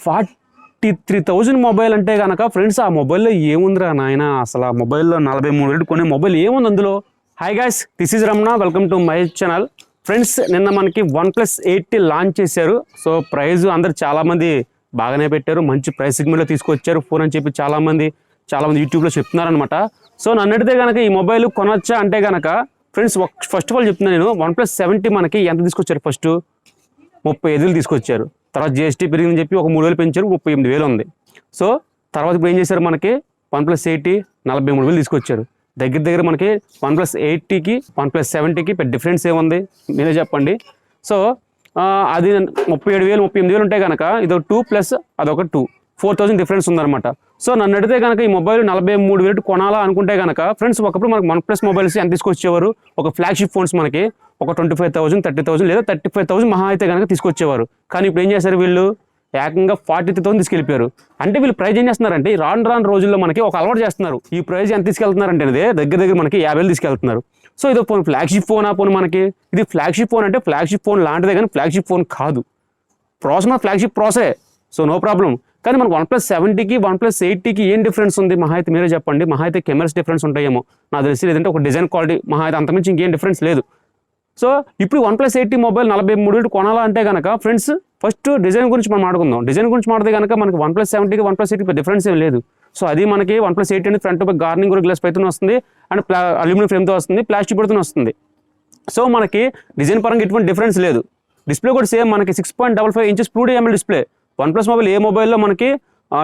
43,000 mobile అంటే కనుక friends ఆ మొబైల్లో ఏముందిరా నాయన, అసలు ఆ మొబైల్లో 43,000 కొనే మొబైల్ ఏముంది అందులో. Hi guys, this is Ramana, welcome to my channel. Friends, నిన్న మనకి oneplus8t లాంచ్ చేశారు. సో ప్రైస్ అందరు చాలామంది బాగానే పెట్టారు, మంచి ప్రైస్ సిగ్మెంట్లో తీసుకొచ్చారు ఫోన్ అని చెప్పి చాలామంది యూట్యూబ్లో చెప్తున్నారనమాట. సో నన్ను అడిగితే కనుక ఈ మొబైల్ కొనొచ్చా అంటే కనుక ఫ్రెండ్స్, ఫస్ట్ ఆఫ్ ఆల్ చెప్తున్నాను నేను, oneplus7t మనకి ఎంత తీసుకొచ్చారు, ఫస్ట్ 35,000 తీసుకొచ్చారు. తర్వాత జిఎస్టీ పెరిగిందని చెప్పి ఒక 3,000 పెంచారు, 38,000 ఉంది. సో తర్వాత ఇప్పుడు ఏం చేశారు, మనకి oneplus8t 43,000 తీసుకొచ్చారు. దగ్గర మనకి oneplus8tకి oneplus7tకి పెద్ద డిఫరెన్స్ ఏముంది మీరే చెప్పండి. సో అది 37,000 38,000 ఉంటే కనుక ఇది 2 ప్లస్ అదొక 4,000 డిఫరెన్స్ ఉందన్నమాట. సో నన్ను అడిగితే కనుక ఈ మొబైల్ 43,000 కొనాలా అనుకుంటే కనుక ఫ్రెండ్స్, ఒకప్పుడు మనకు OnePlus మొబైల్స్ ఎంత తీసుకొచ్చేవారు, ఒక ఫ్లాగ్షిప్ ఫోన్స్ మనకి ఒక 25,000 30,000 లేదా 35,000 మహా అయితే కనుక తీసుకొచ్చేవారు. కానీ ఇప్పుడు ఏం చేశారు, వీళ్ళు ఏకంగా 43,000 తీసుకెళ్ళిపోయారు. అంటే వీళ్ళు ప్రైజ్ ఏం చేస్తున్నారంటే రాను రోజుల్లో మనకి ఒక అలవాటు చేస్తున్నారు. ఈ ప్రైజ్ ఎంత తీసుకెళ్తున్నారంటే దగ్గర మనకి 50,000 తీసుకెళ్తున్నారు. సో ఇది ఫోన్ ఫ్లాగ్షిప్ ఫోన్, ఆ ఫోన్ మనకి ఇది ఫ్లాగ్షిప్ ఫోన్ అంటే ఫ్లాగ్షిప్ ఫోన్ లాంటిదే కానీ ఫ్లాగ్షిప్ ఫోన్ కాదు. ప్రాసెస్ మన ఫ్లాగ్షిప్ ప్రాసెసే, సో నో ప్రాబ్లం. కానీ మనకు oneplus7tకి oneplus8tకి ఏం డిఫరెన్స్ ఉంది మహా అయితే మీరే చెప్పండి. మహా అయితే కెమెరాస్ డిఫరెన్స్ ఉంటాయేమో నాకు తెలిసి, లేదంటే ఒక డిజైన్ క్వాలిటీ మహా అయితే అంతమించి ఇంకేం డిఫరెన్స్ లేదు. సో ఇప్పుడు oneplus8t మొబైల్ 43,000 కొనాలా అంటే కనుక ఫ్రెండ్స్, ఫస్ట్ డిజైన్ గురించి మనం మాట్లాడుకుందాం. డిజైన్ గురించి మాట్లాడితే కనుక మనకి oneplus7tకి oneplus8tకి డిఫరెన్స్ ఏం లేదు. సో అది మనకి oneplus8 అనేది ఫ్రంట్ గార్నింగ్ కూడా గ్లాస్ పైతో వస్తుంది, అండ్ అల్యూమినియం ఫ్రేమ్తో వస్తుంది, ప్లాస్టిక్ బోర్డ్తో వస్తుంది. సో మనకి డిజైన్ పరంగా ఎటువంటి డిఫరెన్స్ లేదు. డిస్ప్లే కూడా సేమ్ మనకి 6.55 inches Full HD display. OnePlus mobile ఏ మొబైల్లో మనకి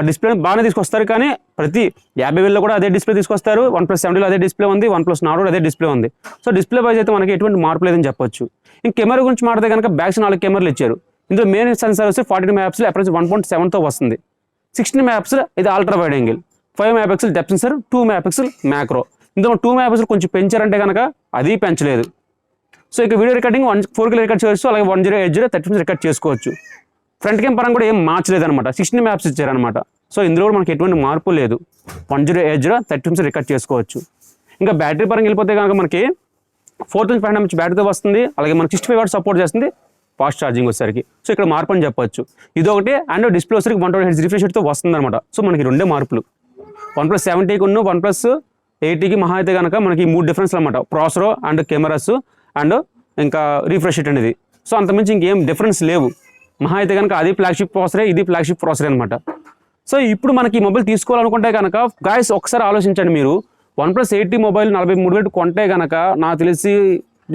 డిస్ప్లే బాగానే తీసుకొస్తారు, కానీ ప్రతి 50,000లో కూడా అదే డిస్ప్లే తీసుకొస్తారు. oneplus7tలో అదే డిస్ప్లే ఉంది, OnePlus Nord కూడా అదే డిస్ప్లే ఉంది. సో డిస్ప్లే వైజ్ అయితే మనకి ఎటువంటి మార్పు లేదని చెప్పొచ్చు. ఇంక కెమెరా గురించి మాట్లాడితే కనుక బ్యాక్స్ 4 కెమెరాలు ఇచ్చారు. ఇందులో మెయిన్ సెన్సార్ వచ్చి 42 మెగాపిక్సెల్ అప్రోచ్ 1.7తో వస్తుంది. 16 మెగాపిక్సెల్ ఇది ultra wide angle, 5 megapixel depth censor, 2 megapixel macro. ఇందులో 2 మెగాపిక్సెల్ కొంచెం పెంచారంటే కనుక అది పెంచలేదు. సో ఇక వీడియో రికార్డింగ్ 4K రికార్డ్ చేయొచ్చు, అలాగే 1080 30 రికార్డ్ చేసుకోవచ్చు. ఫ్రంట్ కెమ్ పరంగా కూడా ఏం మార్చలేదన్నమాట, 16 మెగాపిక్సెల్ ఇచ్చారనమాట. సో ఇందులో కూడా మనకి ఎటువంటి మార్పు లేదు, 1080 30 రికార్డ్ చేసుకోవచ్చు. ఇంకా బ్యాటరీ పరంగా వెళ్ళిపోతే కనుక మనకి 4500 mAh బ్యాటరీతో వస్తుంది, అలాగే మనకి 65 వాట్స్ సపోర్ట్ చేస్తుంది ఫాస్ట్ ఛార్జింగ్ వచ్చేసరికి. సో ఇక్కడ మార్పు అని చెప్పొచ్చు. ఇది ఒకటి, అండ్ డిస్ప్లే వచ్చరికి 120 Hz రిఫ్రెష్ రేట్తో వస్తుంది అనమాట. సో మనకి రెండే మార్పులు, oneplus7tకి ఉన్న oneplus8tకి మహా అయితే కనుక మనకి 3 డిఫరెన్స్ అనమాట, ప్రాసెసర్ అండ్ కెమెరాస్ అండ్ ఇంకా రిఫ్రెష్ రేట్ అనేది. సో అంతమించి ఇంకేం డిఫరెన్స్ లేవు. మహా అయితే కనుక అది ఫ్లాగ్షిప్ ప్రాసెసరే, ఇది ఫ్లాగ్షిప్ ప్రాసెసరే అనమాట. సో ఇప్పుడు మనకి ఈ మొబైల్ తీసుకోవాలనుకుంటే కనుక గాయస్ ఒకసారి ఆలోచించండి, మీరు oneplus8t మొబైల్ 43,000 కొంటే కనుక నాకు తెలిసి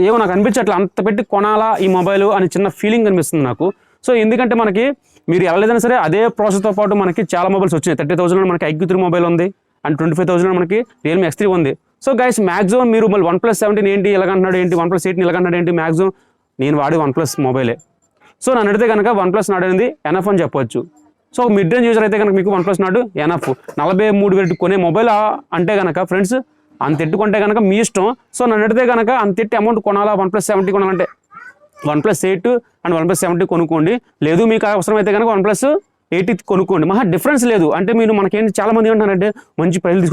ఏమో నాకు అనిపించట్లే అంత పెట్టి కొనాలా ఈ మొబైల్ అని చిన్న ఫీలింగ్ అనిపిస్తుంది నాకు. సో ఎందుకంటే మనకి మీరు వెళ్ళలేదన్నా సరే అదే ప్రాసెస్తో పాటు మనకి చాలా మొబైల్స్ వచ్చినాయి. 30,000 మనకి iQ3 మొబైల్ ఉంది, అండ్ 25,000 మనకి Realme X3 ఉంది. సో గైస్ మ్యాక్సిమం మీరు మళ్ళీ oneplus7t ఏంటి ఎలాగంటున్నాడు ఏంటి, oneplus8 ఎలాగంటున్నాడు ఏంటి, మ్యాక్సిమం నేను వాడి OnePlus మొబైలే. సో నన్ను అడిగితే కనుక OnePlus Nord అనేది ఎనఫ్ అని చెప్పొచ్చు. సో మిడ్ రేంజ్ యూజర్ అయితే కనుక మీకు OnePlus Nord ఎనఫ్. 43,000 కొనే మొబైల్ అంటే కనుక ఫ్రెండ్స్ అంత ఎట్టు కొంటే కనుక మీ ఇష్టం. సో నన్ను అడిగితే కనుక అంత ఎట్టి అమౌంట్ కొనాలా oneplus7t కొనాలంటే oneplus8 అండ్ oneplus7t కొనుక్కోండి. లేదు మీకు అవసరం అయితే కనుక oneplus8 కొనుక్కోండి, మహా డిఫరెన్స్ లేదు. అంటే మీరు మనకేంటి చాలా మంది ఏమంటున్నారంటే మంచి ప్రైజ్లు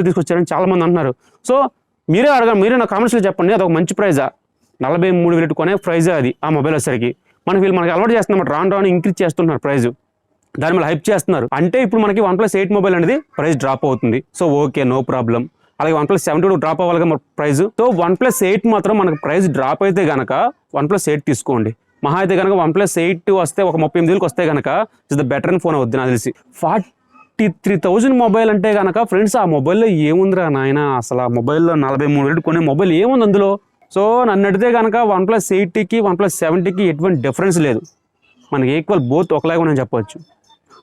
తీసుకొచ్చారని చాలా మంది అంటున్నారు. సో మీరే అడగండి, మీరే నా కామెంట్స్లో చెప్పండి, అది ఒక మంచి ప్రైజా? 43,000 కొనే ప్రైజే అది ఆ మొబైల్ వచ్చేసరికి. మనకి అలవాటు చేస్తున్నమాట, రాను ఇంక్రీజ్ చేస్తున్నారు ప్రైజ్, దాని మీద హైప్ చేస్తున్నారు. అంటే ఇప్పుడు మనకి oneplus8 మొబైల్ అనేది ప్రైస్ డ్రాప్ అవుతుంది. So okay, no problem. అలాగే oneplus7 డ్రాప్ అవ్వాలి మన ప్రైస్. సో oneplus8 మాత్రం మనకు ప్రైస్ డ్రాప్ అయితే కనుక oneplus8 తీసుకోండి. మహా అయితే కనుక oneplus8 వస్తే ఒక 38,000 వస్తే కనుక ఇస్ ద బెటర్ ఫోన్ అవుద్ది నాకు తెలిసి. 43,000 మొబైల్ అంటే కనుక ఫ్రెండ్స్, ఆ మొబైల్లో ఏముందిరా నాయన, అసలు ఆ మొబైల్లో 43,000 కొనే మొబైల్ ఏముంది అందులో. సో నన్ను అడిగితే కనుక oneplus8కి oneplus7tకి ఎటువంటి డిఫరెన్స్ లేదు, మనకి ఈక్వల్ బోత్ ఒకలాగా ఉన్నాయని చెప్పవచ్చు.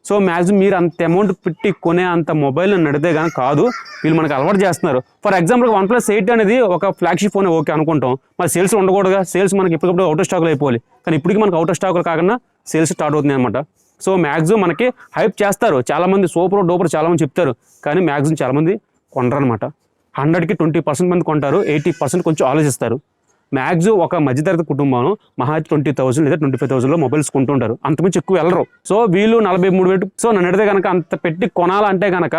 సో మ్యాక్సిమం మీరు అంత అమౌంట్ పెట్టి కొనే అంత మొబైల్ నన్ను అడిగితే కనుక కాదు, వీళ్ళు మనకి అలవాటు చేస్తున్నారు. ఫర్ ఎగ్జాంపుల్ oneplus8 అనేది ఒక ఫ్లాగ్షిప్ ఫోన్ ఓకే అనుకుంటాం, మరి సేల్స్ ఉండకూడదుగా, సేల్స్ మనకి ఇప్పటికప్పుడు అవుట్ ఆఫ్ స్టాక్లో అయిపోవాలి. కానీ ఇప్పటికీ మనకి అవుట్ ఆఫ్ స్టాక్లో కాకుండా సేల్స్ స్టార్ట్ అవుతుంది అనమాట. సో మ్యాక్సిమం మనకి హైప్ చేస్తారు, చాలామంది సూపర్ డూపర్ చాలామంది చెప్తారు, కానీ మ్యాక్సిమం చాలామంది కొనరు అనమాట. 100కి 20% మంది కొంటారు, 80% కొంచెం ఆలోచిస్తారు. మ్యాక్సిమం ఒక మధ్యతరగతి కుటుంబం మహా 20,000 లేదా 25,000లో మొబైల్స్ కొంటుంటారు, అంతకుమించి ఎక్కువ వెళ్ళరు. సో వీళ్ళు 43,000. సో నన్ను అడిగితే కనుక అంత పెట్టి కొనాలంటే కనుక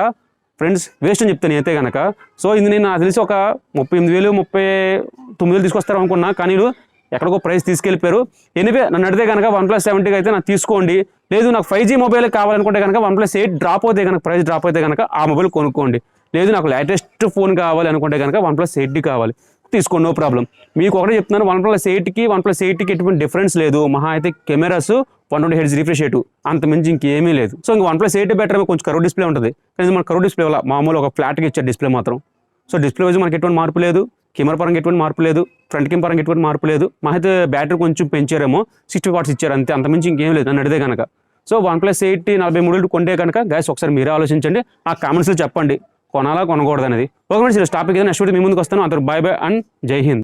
ఫ్రెండ్స్ వేస్ట్ అని చెప్తాను అయితే కనుక. సో ఇది నేను నాకు తెలిసి ఒక 38,000 39,000 తీసుకొస్తారు అనుకున్నా, కానీ ఎక్కడికో ప్రైస్ తీసుకెళ్ళిపోయారు. ఎనివే నన్ను అడితే కనుక OnePlus 7T అయితే నాకు తీసుకోండి, లేదు నాకు 5G మొబైల్ కావాలనుకుంటే కనుక OnePlus 8 డ్రాప్ అయితే కనుక ప్రైస్ డ్రాప్ అయితే కనుక ఆ మొబైల్ కొనుక్కోండి, లేదు నాకు లేటెస్ట్ ఫోన్ కావాలి అనుకుంటే కనుక OnePlus 8T కావాలి తీసుకోండి, నో ప్రాబ్లం. మీకు ఒకటే చెప్తున్నాను, OnePlus 8కి OnePlus 8Tకి ఎటువంటి డిఫరెన్స్ లేదు. మహా అయితే కెమెరాస్ 120 Hz రిఫ్రెష్ రేటు, అంత మించి ఇంకేమీ లేదు. సో ఇంకా OnePlus 8 బెటర్, కొంచెం కర్వ్ డిస్ప్లే ఉంటుంది, కానీ మన కర్వ్ డిస్ప్లే వల్ల మామూలు ఒక ఫ్లాట్గా ఇచ్చారు డిస్ప్లే మాత్రం. సో డిస్ప్లే వైజ్ మనకి ఎటువంటి మార్పు లేదు, కెమెరా పరంగా ఎటువంటి మార్పు లేదు, ఫ్రంట్ కెమెరా పరంగా ఎటువంటి మార్పు లేదు. మా అయితే బ్యాటరీ కొంచెం పెంచారేమో, 60 వాట్స్ ఇచ్చారు అంతే, అంతమించి ఇంకేం లేదు నన్ను అడితే కనుక. సో OnePlus 8 43 కొంటే కనుక గైస్ ఒకసారి మీరే ఆలోచించండి, ఆ కామెంట్స్లో చెప్పండి కొనాలా కొనకూడదు అనేది. ఓకే ఫ్రెండ్స్, టాపిక్ ఏదైనా నెక్స్ట్ వీడియో మీ ముందుకు వస్తాను. అందరూ బై బై అండ్ జై హింద్.